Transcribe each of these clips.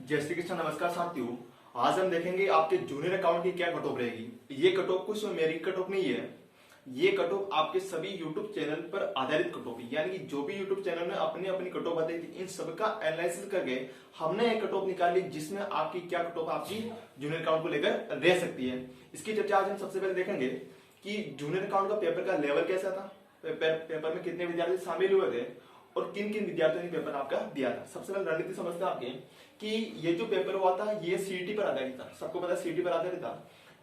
जय श्री कृष्ण। नमस्कार साथियों, आज हम देखेंगे आपके जूनियर अकाउंट की क्या कट ऑफ रहेगी। ये कट ऑफ कुछ मेरी कट ऑफ नहीं है, ये कट ऑफ आपके सभी यूट्यूब चैनल पर आधारित कट ऑफ है। यानी कि जो भी यूट्यूब चैनल ने अपनी अपनी कट ऑफ बताई थी, इन सबका एनालिसिस करके हमने एक कट ऑफ निकाली जिसमें आपकी क्या कट ऑफ आपकी जूनियर अकाउंट को लेकर रह सकती है। इसकी चर्चा आज हम सबसे पहले देखेंगे कि जूनियर अकाउंट का पेपर का लेवल कैसा था, पेपर में कितने विद्यार्थी शामिल हुए थे और किन किन विद्यार्थियों ने पेपर आपका दिया था। सबसे पहले रणनीति समझते हैं आपके कि ये जो पेपर हुआ था ये सीईटी पर आधारित था। सबको पता है सीईटी पर आधारित था।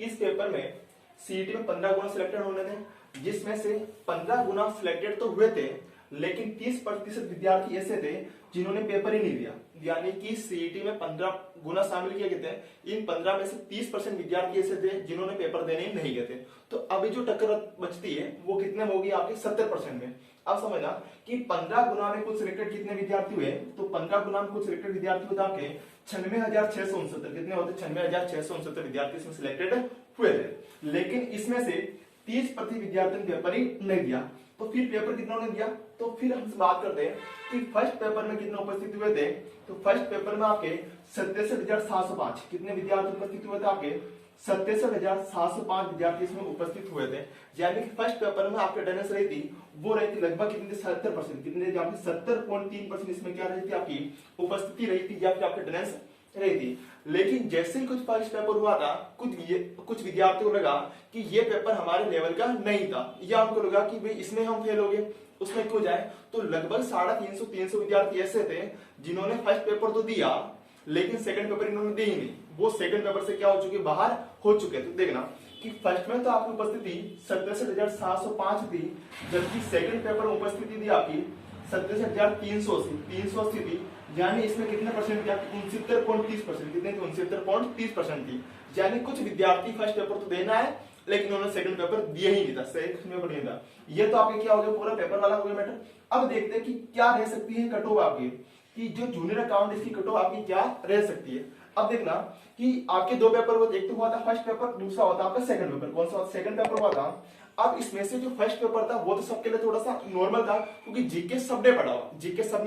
इस पेपर में सीईटी में 15 गुना सिलेक्टेड होने थे, जिसमें से 15 गुना सिलेक्टेड तो हुए थे, लेकिन 30% विद्यार्थी ऐसे थे जिन्होंने पेपर ही नहीं दिया। यानी कि सीईटी में 15 गुना शामिल किए गए थे, इन 15 में से 30% विद्यार्थी ऐसे थे जिन्होंने पेपर देने ही नहीं गए थे। तो अभी जो टक्कर बचती है वो कितने में होगी आपके 70% में। अब समझना कि 15 गुना में कुल सिलेक्टेड कितने विद्यार्थी हुए, तो 15 गुना में कुल सिलेक्टेड विद्यार्थी होता आपके 96,669। कितने होते? 96,669 विद्यार्थी इसमें सिलेक्टेड हुए थे, लेकिन इसमें से 30% विद्यार्थियों ने पेपर ही नहीं दिया। तो फिर पेपर कितना ने दिया, तो फिर हम बात करते हैं कि फर्स्ट पेपर में कितने उपस्थित हुए थे। तो फर्स्ट पेपर में आपके 67,705 कितने विद्यार्थी उपस्थित हुए थे, आपके 67,705 विद्यार्थी इसमें उपस्थित हुए थे। यानी कि फर्स्ट पेपर में आपकी अटेंडेंस रही थी वो रही थी लगभग कितनी 70%, कितने 70.3% इसमें क्या रही थी आपकी उपस्थिति रही थी या फिर आपकी अटेंडेंस रही थी। लेकिन जैसे ही कुछ फर्स्ट पेपर हुआ था, कुछ विद्यार्थियों को लगा कि ये पेपर हमारे लेवल का नहीं था, या उनको लगा कि भाई इसमें हम फेल हो गए, उसमें क्यों जाए। तो लगभग 350 विद्यार्थी ऐसे थे जिन्होंने फर्स्ट पेपर तो दिया लेकिन सेकंड पेपर इन्होंने दी ही नहीं। वो सेकंड पेपर से क्या हो चुके, बाहर हो चुके। तो देखना कि फर्स्ट में तो आपकी उपस्थिति 67,705 थी, जबकि सेकंड पेपर में उपस्थिति थी आपकी 67,380 थी। यानी इसमें कितने परसेंट थी आपकी 69.30%। कितने थी? 69.30% थी। यानी कुछ विद्यार्थी फर्स्ट पेपर तो देना है लेकिन उन्होंने सेकंड पेपर दिया ही नहीं था, सेकंड पेपर नहीं था। ये तो आपके क्या हो गया, पूरा पेपर वाला हो गया मैटर। अब देखते हैं कि क्या रह सकती है कट ऑफ आपकी, कि जो जूनियर अकाउंट इसकी कट ऑफ आपकी क्या रह सकती है। अब देखना कि आपके दो पेपर हुए, एक तो हुआ था फर्स्ट पेपर, दूसरा हुआ था आपका सेकंड पेपर। कौन सा सेकंड पेपर हुआ था? अब इसमें से जो फर्स्ट पेपर था वो तो सबके लिए थोड़ा सा नॉर्मल था क्योंकि जीके सबने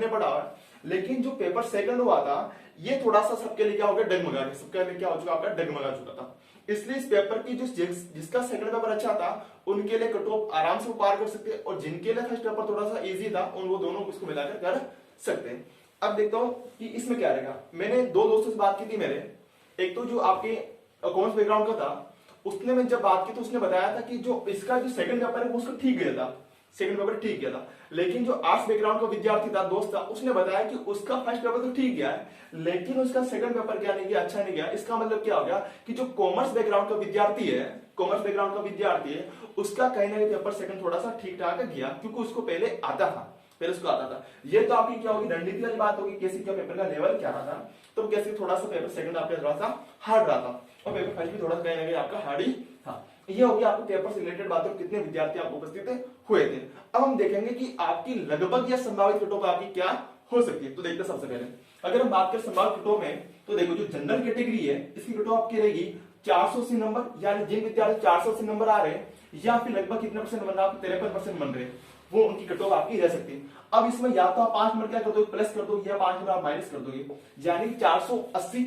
पढ़ा हुआ, लेकिन जो पेपर सेकंड हुआ था ये थोड़ा सा सबके लिए क्या हो गया, डगमगा, सबके लिए क्या हो चुका, आपका डगमगा चुका था। इसलिए इस पेपर की जिसका सेकंड पेपर अच्छा था उनके लिए कट ऑफ आराम से पार कर सकते हैं, और जिनके लिए फर्स्ट पेपर थोड़ा सा इजी था उन वो दोनों इसको मिलाकर कर सकते हैं। अब देखता हूं कि इसमें क्या रहेगा। मैंने दो दोस्तों से बात की थी मेरे, एक तो जो आपके अकाउंट्स बैकग्राउंड का था उसने मैं जब बात की तो उसने बताया था कि जो इसका जो सेकंड पेपर है वो उसका ठीक गया था, सेकंड पेपर ठीक गया था। लेकिन जो आर्ट्स बैकग्राउंड का विद्यार्थी था, दोस्त था, उसने बताया कि उसका फर्स्ट पेपर तो ठीक गया है लेकिन उसका सेकंड पेपर क्या नहीं गया, अच्छा नहीं गया। इसका मतलब क्या हो गया कि जो कॉमर्स बैकग्राउंड का विद्यार्थी है उसका कहीं ना कहीं पेपर सेकंड थोड़ा सा ठीक ठाक गया क्योंकि उसको पहले आता था। ये तो आपकी क्या होगी, रणनीति वाली बात होगी, कैसे क्या पेपर का लेवल क्या रहा था। तो कैसे थोड़ा सा पेपर सेकंड आपका थोड़ा सा हार्ड रहा था और पेपर फर्स्ट भी थोड़ा कहीं ना कहीं आपका हार्ड ही था। ये होगी आपको पेपर से रिलेटेड बात, कितने विद्यार्थी आप उपस्थित हुए थे। अब हम देखेंगे कि आपकी लगभग या संभावित कट ऑफ आपकी क्या हो सकती है। तो देखते हैं सबसे पहले अगर हम बात करें संभावित कट ऑफ में, तो देखो जो जनरल कैटेगरी है इसकी कट ऑफ आपकी रहेगी 480 नंबर। यानी जिन विद्यार्थी 480 नंबर आ रहे हैं या फिर लगभग कितने परसेंट बन रहा है, 53% बन रहे हैं, वो उनकी कट ऑफ आपकी रह सकती है। अब इसमें या तो आप 5 नंबर क्या कर दो, प्लस कर दो, या 5 नंबर आप माइनस कर दोगे। यानी 480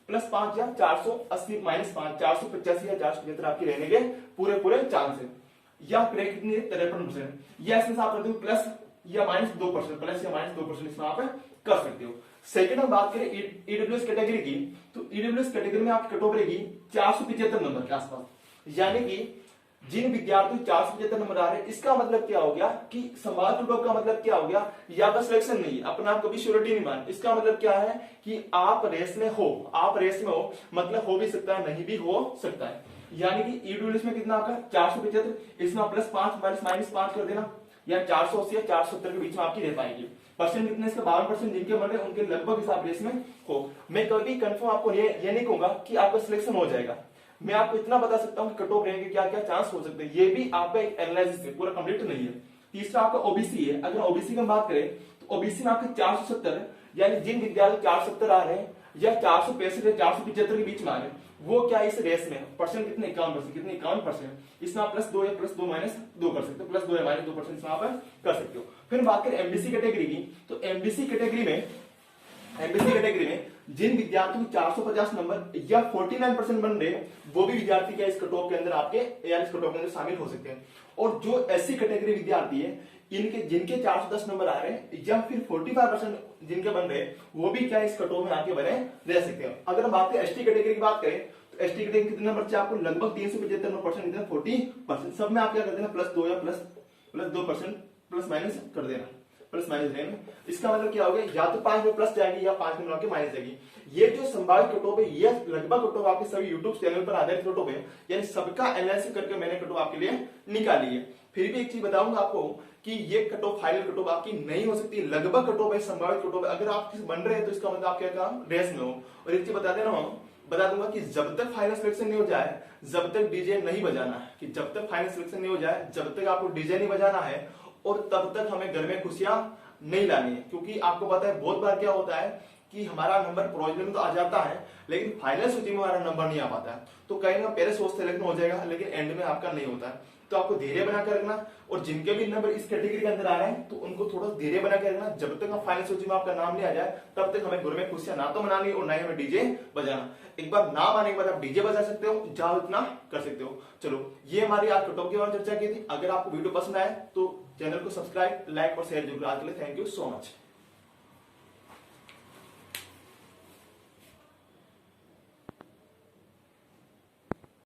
प्लस 5 या 480 माइनस 5, 485 या 475 आपकी रहने के पूरे चांस है। या फिर कितनी 53%, या इसमें आप करते हो प्लस या माइनस 2%, प्लस या माइनस 2% इसमें आप कर सकते हो। सेकंड हम बात करें ईडब्ल्यूएस कैटेगरी की, तो ईडब्ल्यूएस कैटेगरी में आपकी कट ऑफ रहेगी 475 नंबर के आसपास। यानी कि जिन विद्यार्थी 475 नंबर आ रहे हैं, इसका मतलब क्या हो गया कि संभावित कट ऑफ का मतलब क्या हो गया, ये आपका सिलेक्शन नहीं है, अपना आप कभी श्योरिटी नहीं मान। इसका मतलब क्या है कि आप रेस में हो, मतलब हो भी सकता है नहीं भी हो सकता है। यानी कि ईडब्ल्यूएस में कितना आपका 475, इसमें प्लस 5 माइनस 5 कर देना, या 480 या 470 के बीच में आपकी रह पाएगी। परसेंट कितने इसका 52% जिनके बन रहे उनके लगभग इस आप रेस में हो। मैं कभी कंफर्म आपको ये नहीं कहूंगा कि आपका सिलेक्शन हो जाएगा, मैं आपको इतना बता सकता हूं कि कट ऑफ रहेंगे, क्या क्या चांस हो सकते हैं। ये भी आपका एक एनालिसिस है, पूरा कंप्लीट नहीं है। तीसरा आपका ओबीसी है। अगर ओबीसी की हम बात करें तो ओबीसी में आपके 470, यानी जिन विद्यार्थी 470 आ रहे हैं या 465 या 475 के बीच में आ रहे हैं, वो क्या इस रेस में परसेंट कितने 51%, कितने 51%। इसमें आप प्लस 2 या प्लस 2 माइनस 2 कर सकते हो, प्लस 2 या माइनस 2% इसमें आप कर सकते हो। फिर बात करें एमबीसी कैटेगरी की, तो एमबीसी कैटेगरी में जिन विद्यार्थियों को 450 नंबर या 49% बन रहे हैं, वो भी विद्यार्थी क्या इस कट ऑफ के अंदर आपके या इस कट ऑफ के अंदर शामिल हो सकते हैं। और जो एससी कैटेगरी विद्यार्थी है, इनके जिनके 410 नंबर आ रहे हैं या फिर 45% जिनके बन रहे हैं, वो भी क्या इस कट ऑफ में आके बने रह सकते हैं। अगर हम बात करें एसटी कैटेगरी की बात करें, तो एसटी कैटेगरी कितने नंबर चाहिए आपको? लगभग 375% 40%। सब में आप क्या कर देना, +2 या +2% प्लस माइनस कर देना, प्लस माइनस देना। इसका मतलब क्या हो गया, या तो 5 में प्लस जाएगी या 5 में आपके माइनस जाएगी। ये जो संभावित कट ऑफ है, ये लगभग कट ऑफ आपके सभी यूट्यूब चैनल पर आधारित कट ऑफ है, यानी सबका एनालिसिस करके मैंने कट ऑफ आपके लिए निकाली है। फिर भी एक चीज बताऊंगा आपको कि ये cut off final cut off आपकी नहीं हो सकती, लगभग कट ऑफ है, संभावित कट ऑफ है। अगर आप बन रहे हैं तो इसका मतलब आप क्या काम रेस में हो। और एक चीज बता दूंगा कि जब तक फाइनल सिलेक्शन नहीं हो जाए, जब तक डीजे नहीं बजाना है, कि जब तक फाइनल सिलेक्शन नहीं हो जाए, जब तक आपको डीजे नहीं बजाना है, और तब तक हमें घर में खुशियां नहीं लानी है। क्योंकि आपको पता है बहुत बार क्या होता है कि हमारा नंबर प्रोविजनल में तो आ जाता है, लेकिन फाइनल सूची में हमारा नंबर नहीं आ पाता है। तो कहीं ना पहले सोच सेलेक्ट हो जाएगा, लेकिन एंड में आपका नहीं होता है। तो आपको धैर्य बना कर रखना, और जिनके भी नंबर इस कैटेगरी के अंदर आ रहे हैं, तो उनको थोड़ा धैर्य बना कर रखना। जब तक हम फाइनल सूची में आपका नाम नहीं आ जाए, तब तक हमें घर में खुशियां ना तो मनानी और ना ही हमें डीजे बजाना। एक बार नाम आने के बाद आप डीजे बजा सकते हो, जहां इतना कर सकते हो। चलो, ये हमारी आज कट ऑफ के बारे में चर्चा की थी। अगर आपको वीडियो पसंद आए तो चैनल को सब्सक्राइब, लाइक और शेयर जरूर। आज के लिए थैंक यू सो मच।